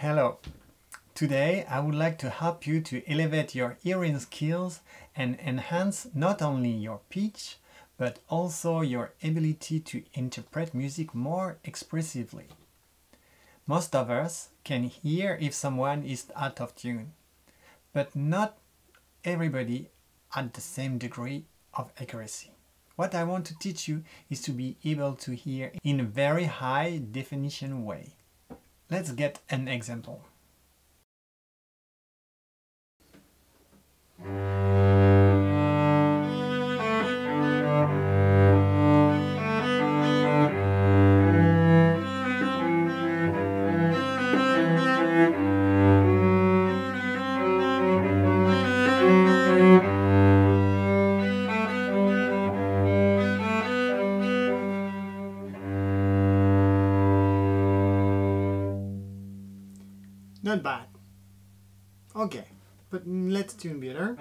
Hello. Today I would like to help you to elevate your hearing skills and enhance not only your pitch but also your ability to interpret music more expressively. Most of us can hear if someone is out of tune, but not everybody at the same degree of accuracy. What I want to teach you is to be able to hear in a very high definition way. Let's get an example. Not bad. Okay, but let's tune better.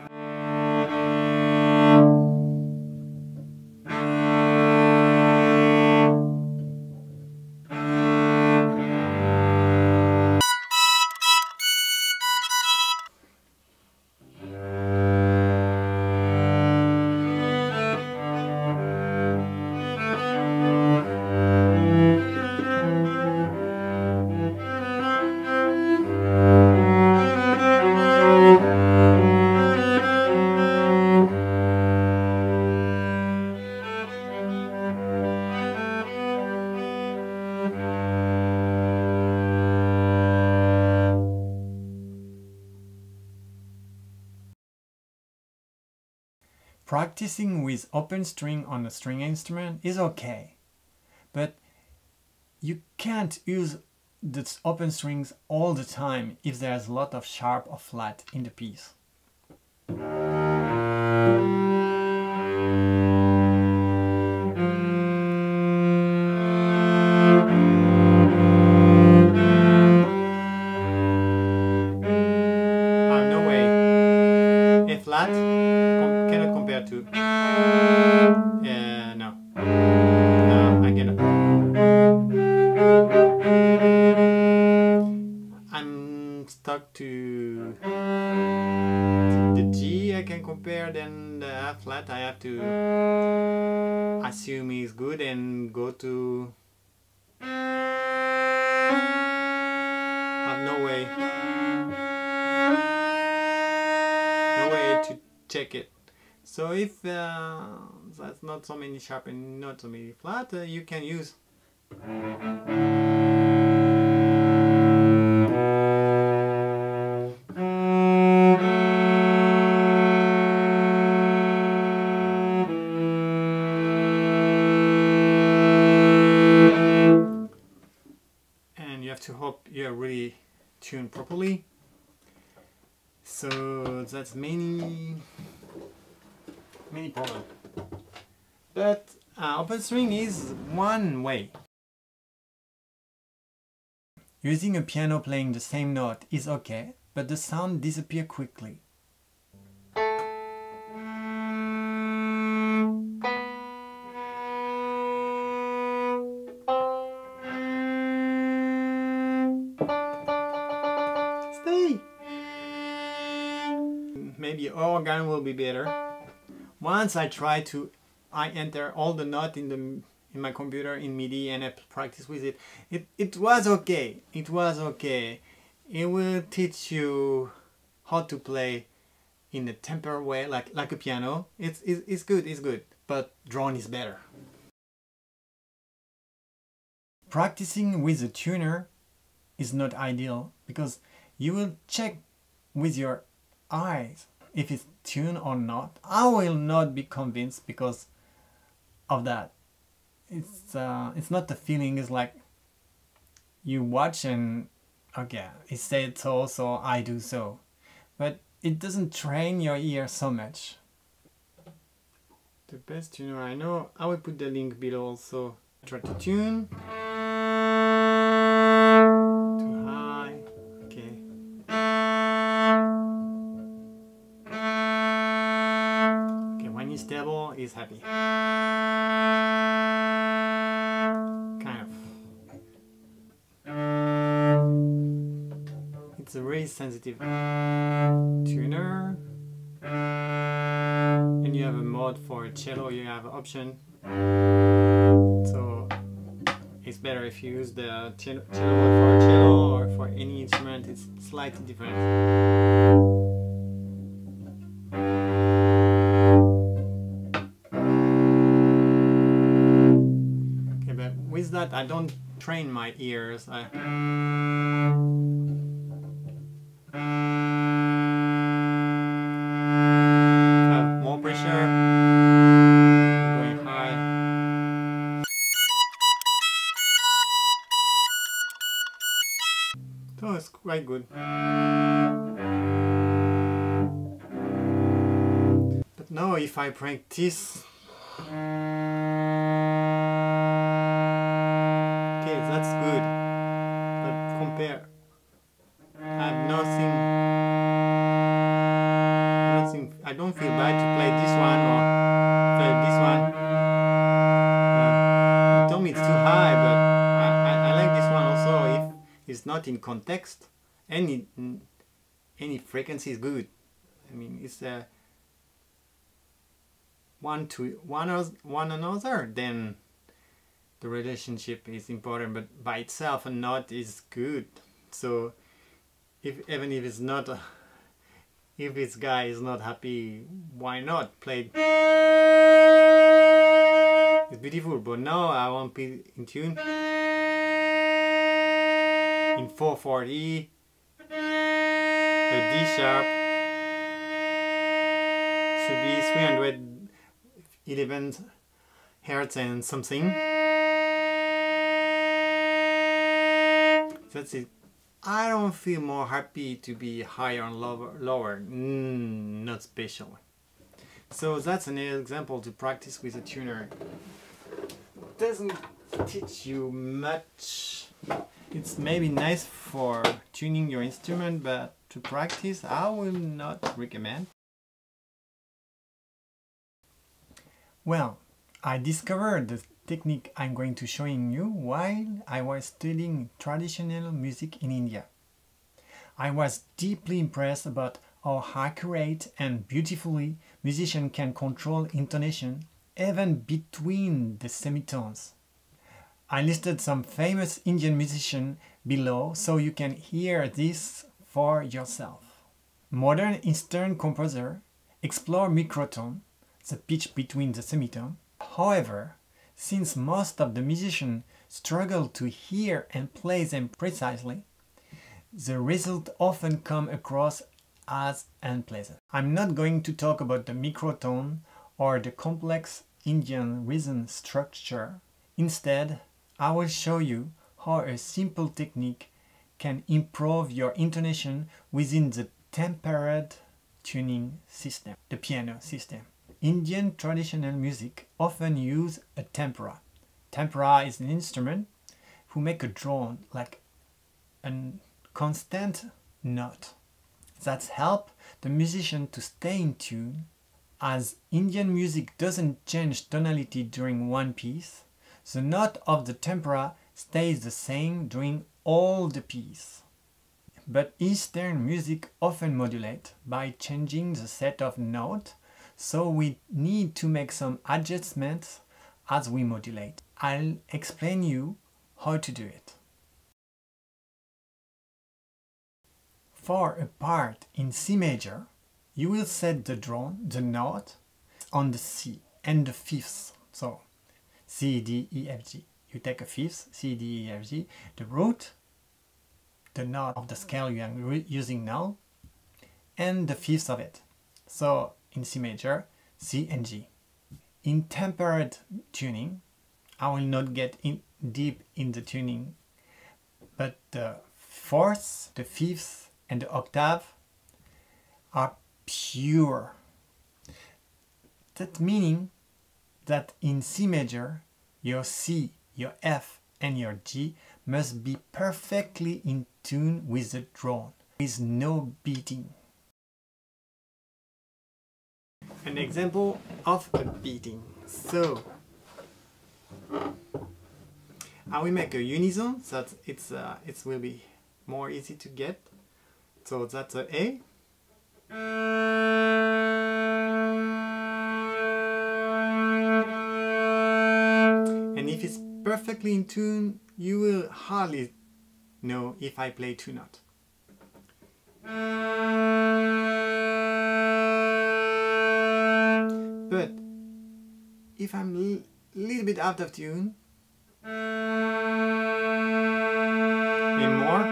Practicing with open string on a string instrument is okay, but you can't use the open strings all the time if there's a lot of sharp or flat in the piece. No way. A flat cannot compare to. No. No, I cannot. I'm stuck to the G. I can compare, then the F flat. I have to assume is good and go to. No way. No way to check it. So if that's not so many sharp and not so many flat, you can use and you have to hope you're really tuned properly. So that's many problems. But open string is one way. Using a piano playing the same note is okay, but the sound disappears quickly. Stay! Maybe organ will be better. Once I enter all the notes in my computer in MIDI and I practice with it. It was okay. It was okay. It will teach you how to play in a temper way, like a piano. It's good. It's good. But drone is better. Practicing with a tuner is not ideal because you will check with your eyes if it's tuned or not. I will not be convinced because of that. It's not the feeling. It's like you watch and okay, it said so, so I do so, but it doesn't train your ear so much. The best tuner I know, I will put the link below also. Try to tune. Too high. Okay. Okay, when he's stable, he's happy. Kind of. it's a really sensitive tuner. And you have a mode for cello, you have an option. So it's better if you use the cello mode for cello or for any instrument, it's slightly different. Okay, but with that I don't train my ears. Have more pressure, going high. So it's quite good. But now if I practice, okay, that's good. But compare, I have nothing. I don't feel bad to play this one or play this one. You told me it's too high, but I like this one also if it's not in context. Any frequency is good. I mean, it's one another, then the relationship is important, but by itself a note is good. So even if it's not if this guy is not happy, why not play? It's beautiful, but now I want to be in tune in 4/4 a D sharp should be 311 hertz and something. That's it. I don't feel more happy to be higher and lower. Not special. So that's an example to practice with a tuner. It doesn't teach you much. It's maybe nice for tuning your instrument, but to practice I will not recommend. Well, I discovered the technique I'm going to showing you while I was studying traditional music in India. I was deeply impressed about how accurate and beautifully musicians can control intonation even between the semitones. I listed some famous Indian musicians below so you can hear this for yourself. Modern Eastern composers explore microtone, the pitch between the semitones. However, since most of the musicians struggle to hear and play them precisely, the result often comes across as unpleasant. I'm not going to talk about the microtone or the complex Indian rhythm structure. Instead, I will show you how a simple technique can improve your intonation within the tempered tuning system, the piano system. Indian traditional music often use a tempera. Tempera is an instrument who make a drone like a constant note. That helps the musician to stay in tune. As Indian music doesn't change tonality during one piece, the note of the tempera stays the same during all the piece. But Eastern music often modulates by changing the set of notes, so we need to make some adjustments as we modulate. I'll explain you how to do it. For a part in C major, you will set the drone, the note, on the C and the fifths. So C, D, E, F, G. You take a fifth, C, D, E, F, G, the root, the note of the scale you are using now, and the fifth of it. So in C major, C and G. In tempered tuning, I will not get deep in the tuning, but the fourths, the fifths, and the octave are pure. That meaning that in C major, your C, your F, and your G must be perfectly in tune with the drone, with no beating. An example of a beating. So I will make a unison so that it will be more easy to get. So that's a A. And if it's perfectly in tune, you will hardly know if I play two notes. But if I'm a little bit out of tune, and more,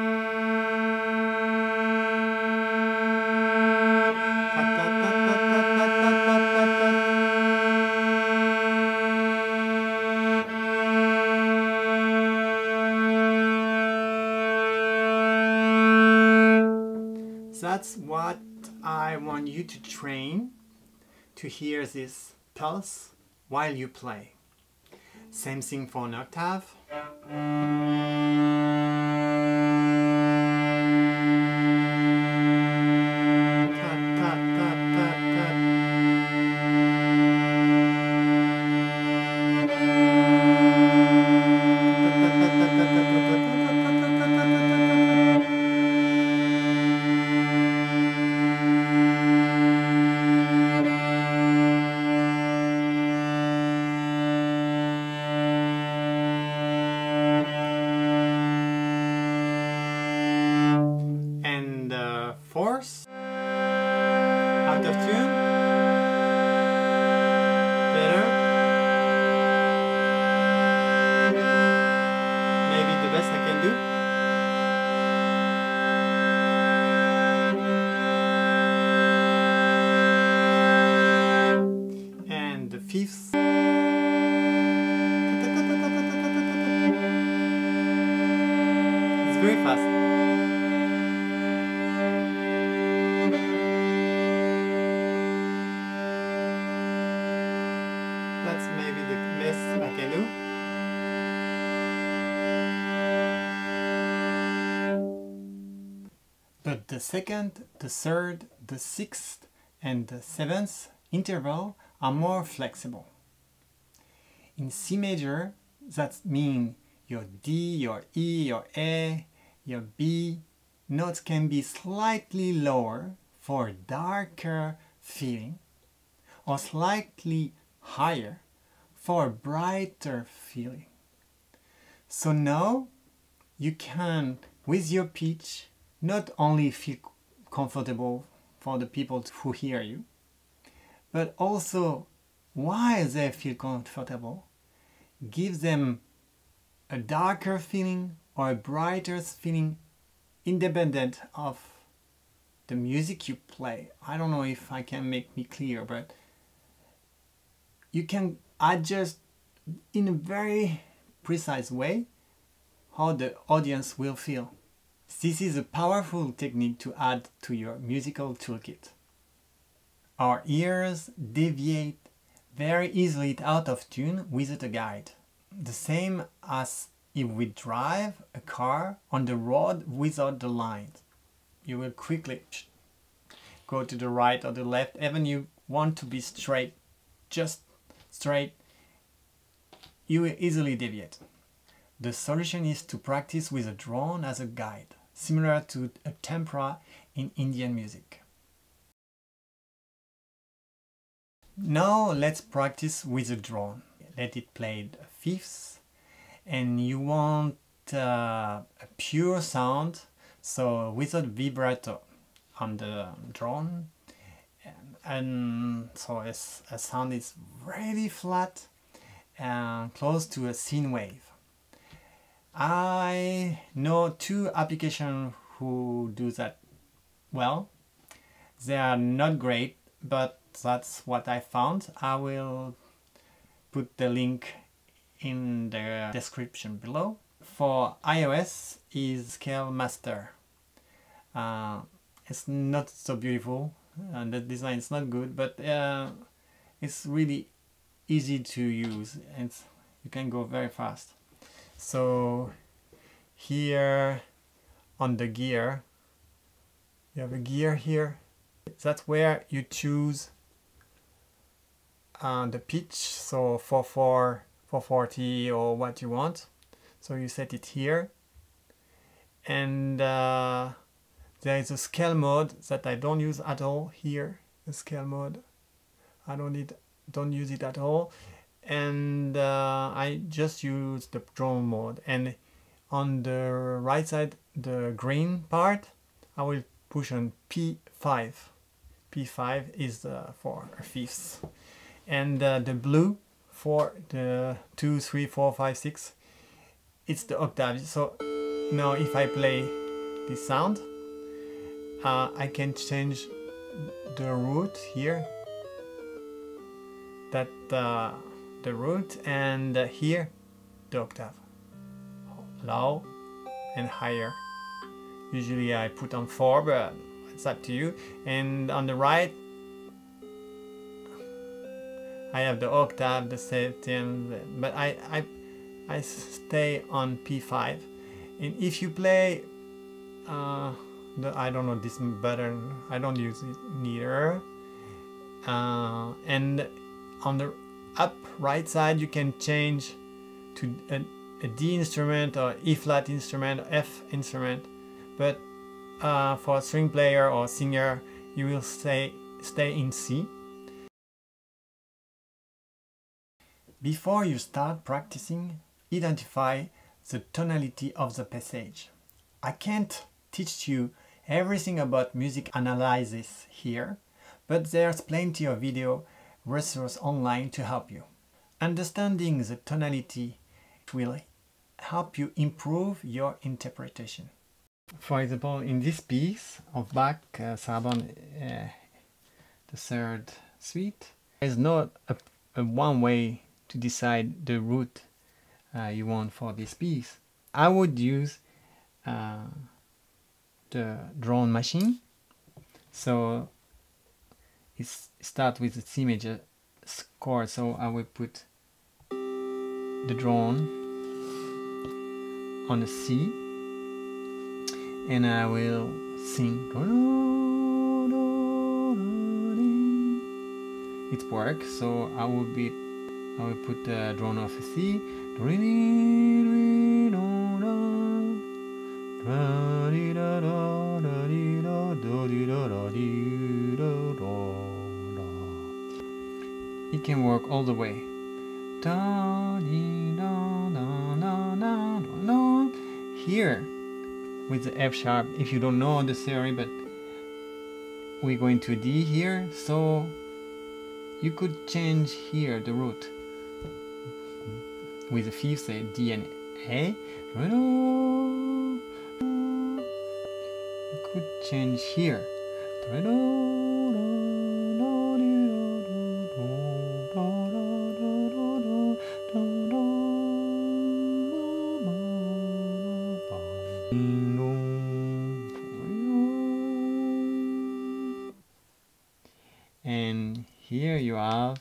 that's what I want you to train, to hear this pulse while you play. Same thing for an octave. Fourth, out of tune, better, maybe the best I can do. And the fifth, it's very fast. That's maybe the best I can do. But the second, the third, the sixth, and the seventh interval are more flexible. In C major, that means your D, your E, your A, your B notes can be slightly lower for darker feeling, or slightly higher for a brighter feeling. So now you can, with your pitch, not only feel comfortable for the people who hear you, but also while they feel comfortable, give them a darker feeling or a brighter feeling independent of the music you play. I don't know if I can make me clear, but you can adjust in a very precise way how the audience will feel. This is a powerful technique to add to your musical toolkit. Our ears deviate very easily out of tune without a guide. The same as if we drive a car on the road without the lines. You will quickly go to the right or the left, even you want to be straight, just straight, you will easily deviate. The solution is to practice with a drone as a guide, similar to a tempera in Indian music. Now let's practice with a drone. Let it play the fifths, and you want a pure sound, so without vibrato on the drone, and so a sound is really flat and close to a sine wave. I know two applications who do that well. They are not great, but that's what I found. I will put the link in the description below. For iOS is Scale Master. It's not so beautiful and the design is not good, but it's really easy to use and you can go very fast. So here on the gear, you have a gear here. That's where you choose the pitch, so 4/4, 440 or what you want. So you set it here, and There is a scale mode that I don't use at all here. The scale mode, I don't use it at all, and I just use the drone mode. And on the right side, the green part, I will push on P5. P5 is for fifths, and the blue for the 2, 3, 4, 5, 6, it's the octave. So now if I play this sound, I can change the root here, that the root, and here the octave, low and higher. Usually I put on 4, but it's up to you. And on the right I have the octave, the septième, but I stay on P5. And if you play I don't know this button, I don't use it neither. And on the up right side you can change to a D instrument or E flat instrument or F instrument, but for a string player or singer you will stay in C. Before you start practicing, identify the tonality of the passage. I can't teach you everything about music analysis here, but there's plenty of video resources online to help you. Understanding the tonality will help you improve your interpretation. For example, in this piece of Bach, Sarabande, the third suite, there's not a one way to decide the root you want for this piece. I would use the drone machine. So it starts with the C major chord, so I will put the drone on the C and I will sing. It works, so I will put the drone of a C. It can work all the way. Here with the F sharp, if you don't know the theory, but we're going to D here, so you could change here the root with the fifth, say D and A. You could change here. And here you have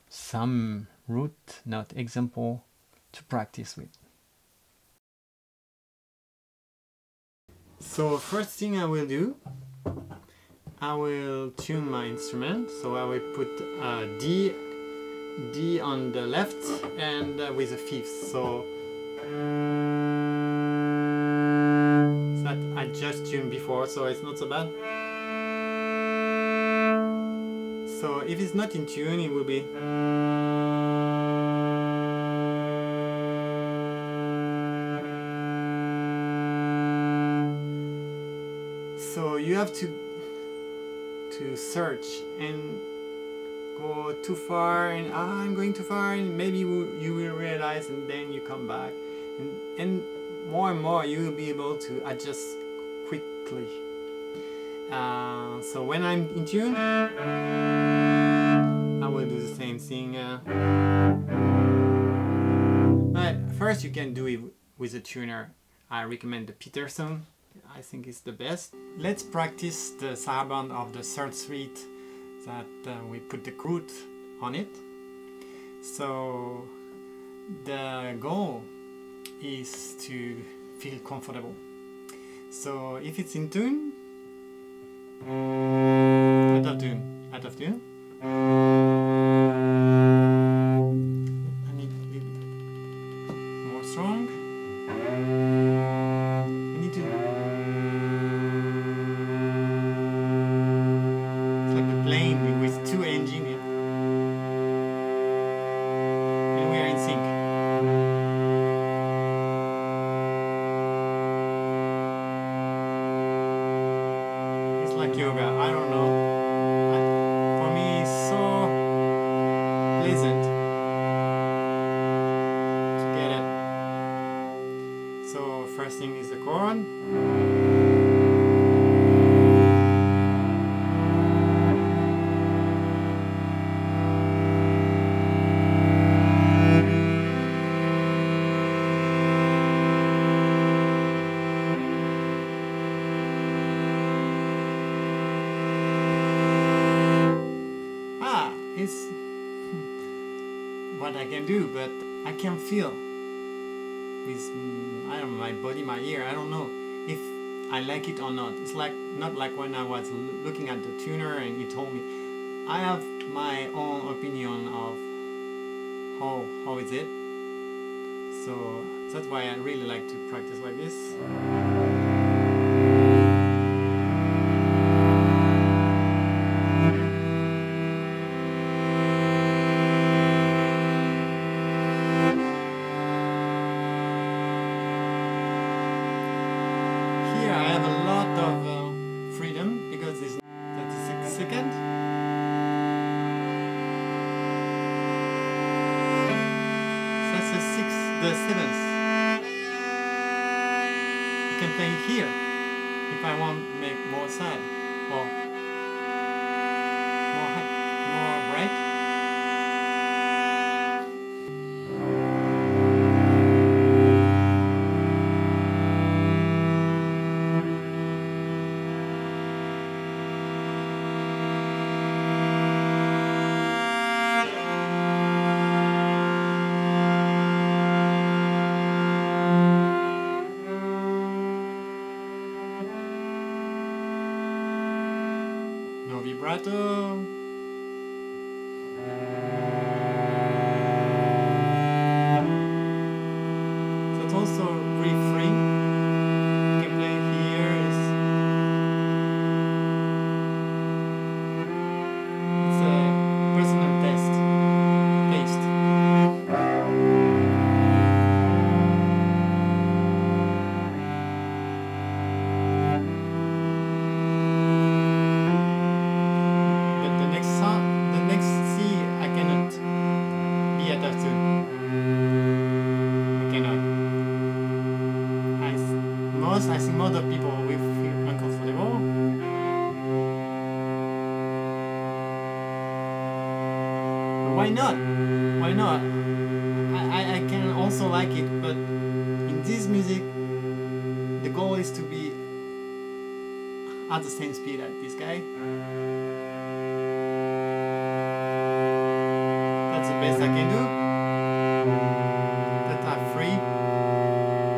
some root note example to practice with. So first thing I will do, I will tune my instrument. So I will put D on the left and with a fifth. So that I just tuned before, so it's not so bad. So if it's not in tune, it will be. So you have to search and go too far, and I'm going too far, and maybe you will realize, and then you come back, and more and more you will be able to adjust quickly. So when I'm in tune, I will do the same thing. But first you can do it with a tuner. I recommend the Peterson. I think it's the best. Let's practice the sarabande of the third suite that we put the root on it. So the goal is to feel comfortable. So if it's in tune, out of tune. I need a little more strong. I need to like yoga. I don't know. For me, it's so pleasant to get it. So first thing is the chord. It's what I can do, but I can feel with, I don't know, my body, my ear, I don't know if I like it or not. It's like not like when I was looking at the tuner and he told me. I have my own opinion of how is it. So that's why I really like to practice like this. Freedom because it's 36 seconds. So that's the seventh. You can play it here if I want to make more sad or more bright. No vibrato. So it's also really free. You can play here. It's a personal taste. I think most of people will feel uncomfortable. But why not? Why not? I can also like it, but in this music, the goal is to be at the same speed as this guy. That's the best I can do. That are free,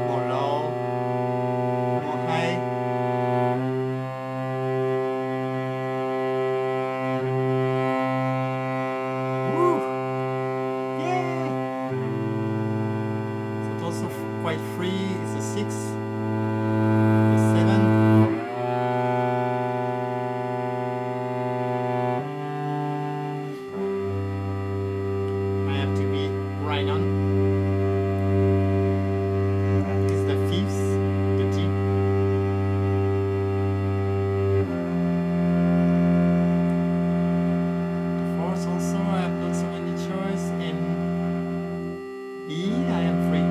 more low. Quite free is a 6, a 7. I have to be right on. It's the 5th, the G. The 4th also, I have not so many choice. In E, I am free.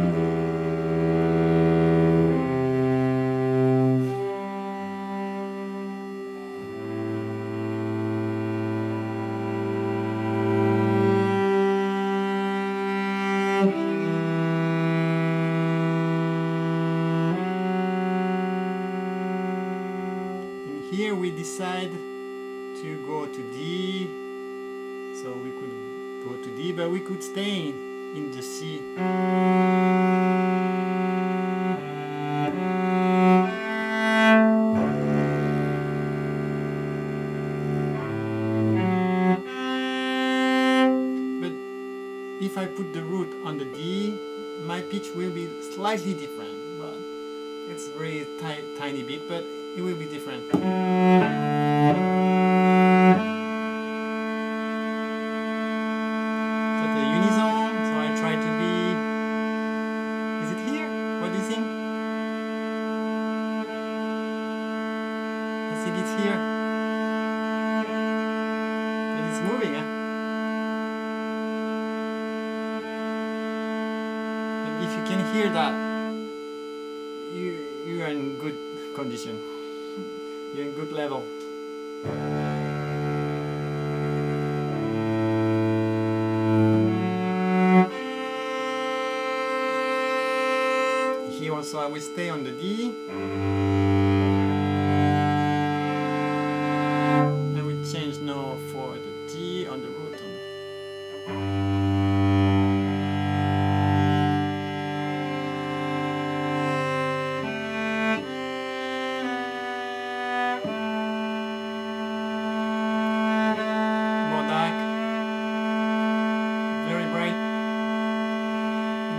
Here we decide to go to D, so we could go to D, but we could stay in the C. But if I put the root on the D, my pitch will be slightly different, but it's very tiny bit, but it will be different. But the unison, so I try to be. Is it here? What do you think? I think it's here. It's moving, eh? And if you can hear that, you are in good condition. You're in good level. Here also I will stay on the D. I will change now for the G on the root tone. More dark, very bright.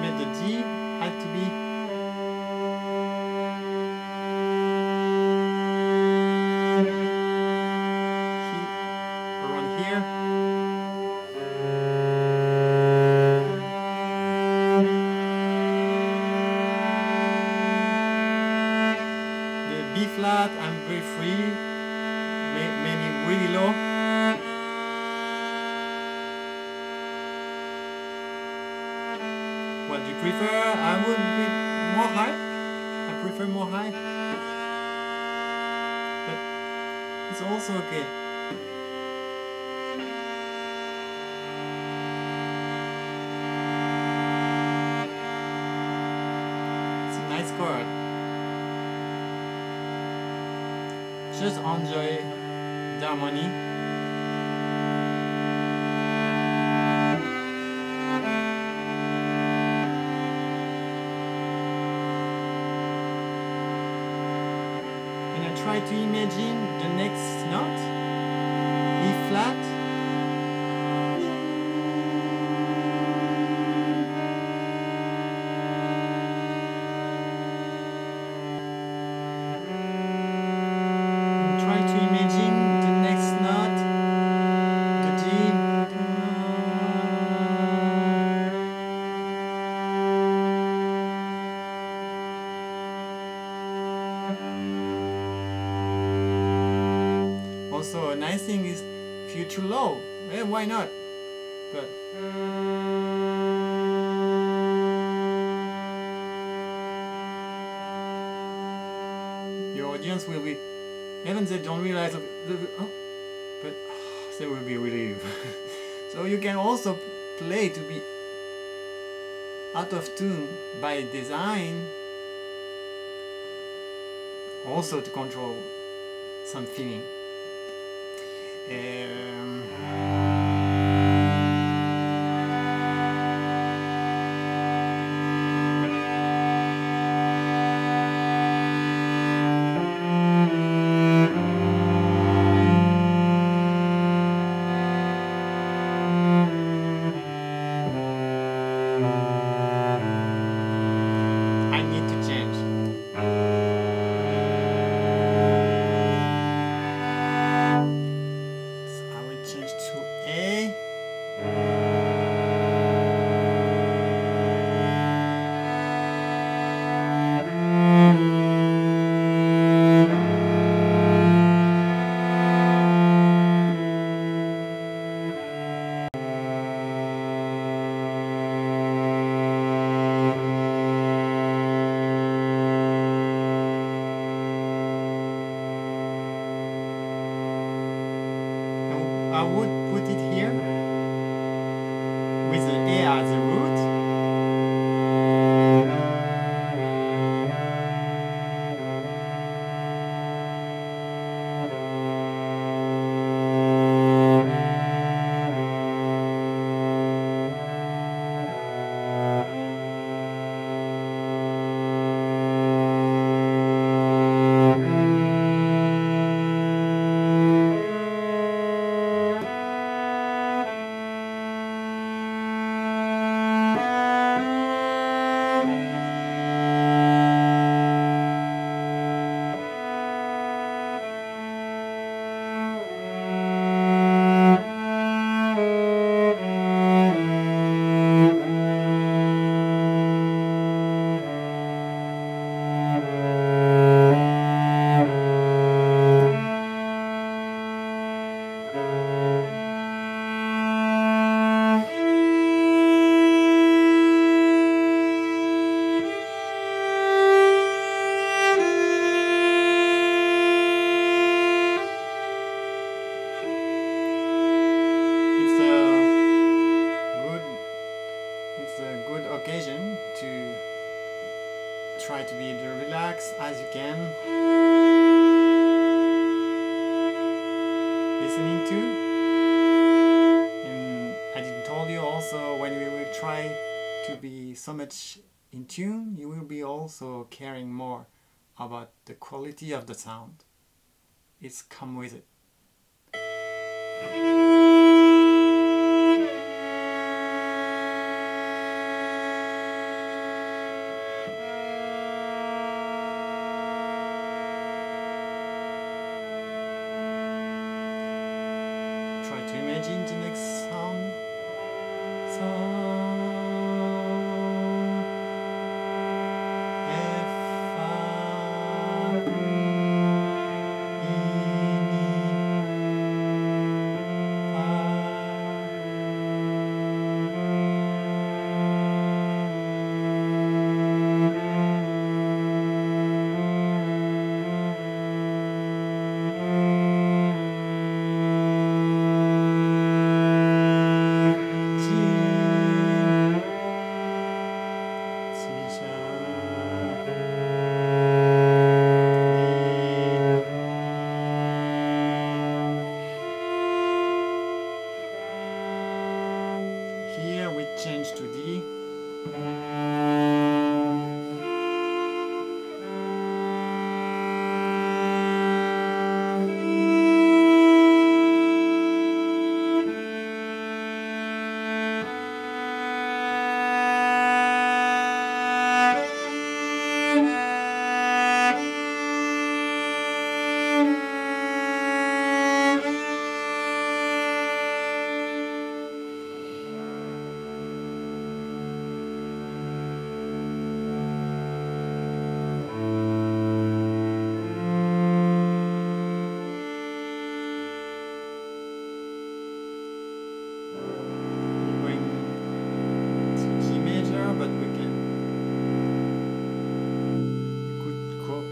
But the D had to be around here. The B flat, I'm very free, maybe really low. What do you prefer? I would be more high. I prefer more high. But it's also okay. It's a nice chord. Just enjoy the harmony. And I try to imagine the next note, E flat. And try to imagine the next note, the D. Also, a nice thing is if you're too low, why not? But your audience will be, even they don't realize, but they will be relieved. So you can also play to be out of tune by design, also to control some feeling. I need to change. So I will change to A. I would put it here with the A as the root. listening to. And I didn't told you also, when we will try to be so much in tune, you will be also caring more about the quality of the sound. It's come with it. Try to imagine the next sound. Here we change to D.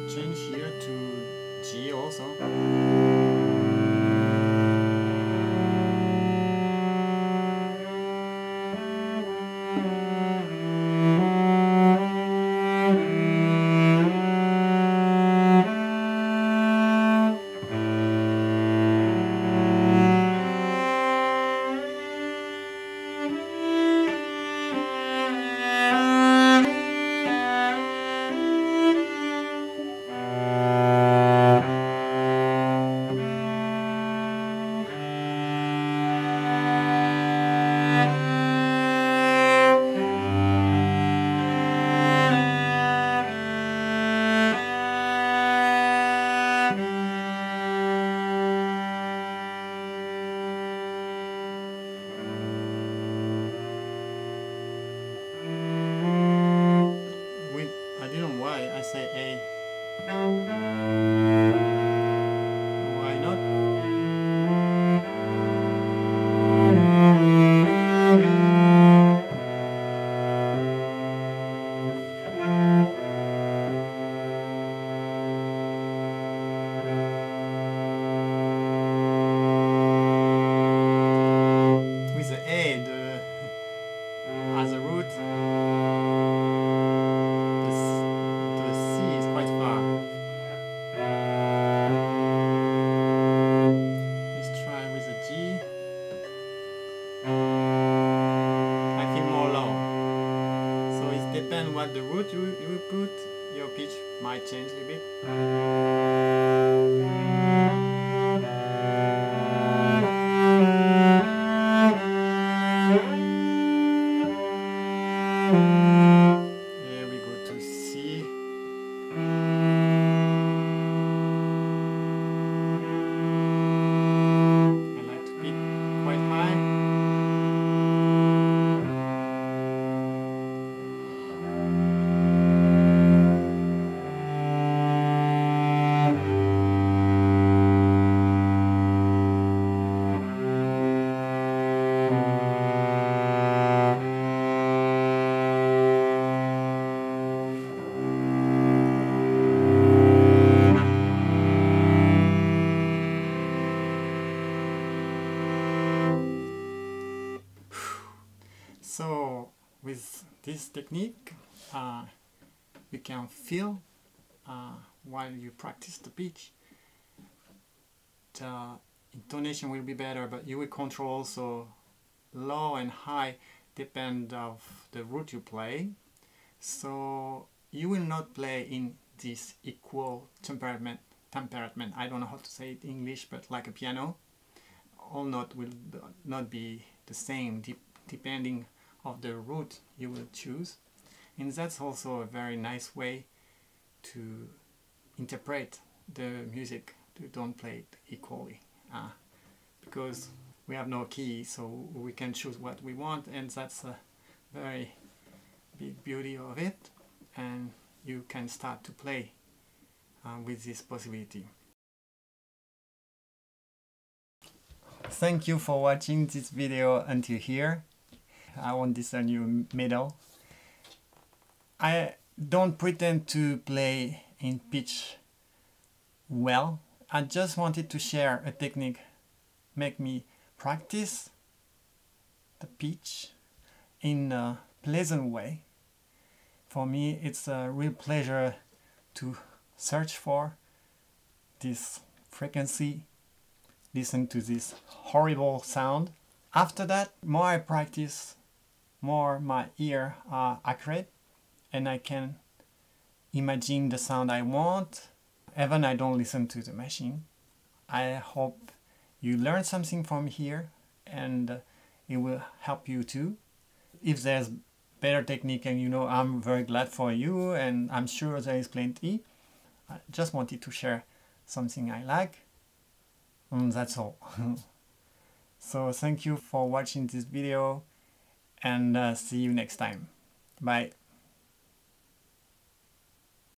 Change here to G also. I didn't know why I say A. Why not? With the A, as a root, the C is quite far. Let's try with a G. I feel more low. So it depends what the root you put, your pitch might change a little bit. Here we go to C. I like to pick quite high. So with this technique, you can feel while you practice the pitch the intonation will be better, but you will control also low and high depend of the root you play. So you will not play in this equal temperament. I don't know how to say it in English, but like a piano, all notes will not be the same depending of the root you will choose. And that's also a very nice way to interpret the music, to don't play it equally, because we have no key, so we can choose what we want, and that's a very big beauty of it. And you can start to play with this possibility. Thank you for watching this video until here. I want this a new medal. I don't pretend to play in pitch well. I just wanted to share a technique, make me practice the pitch in a pleasant way. For me, it's a real pleasure to search for this frequency, listen to this horrible sound. After that, more I practice, more my ears are accurate, and I can imagine the sound I want, even I don't listen to the machine. I hope you learn something from here, and it will help you too. If there's better technique, and I'm very glad for you, and I'm sure there is plenty. I just wanted to share something I like, and that's all. So thank you for watching this video, and see you next time. Bye.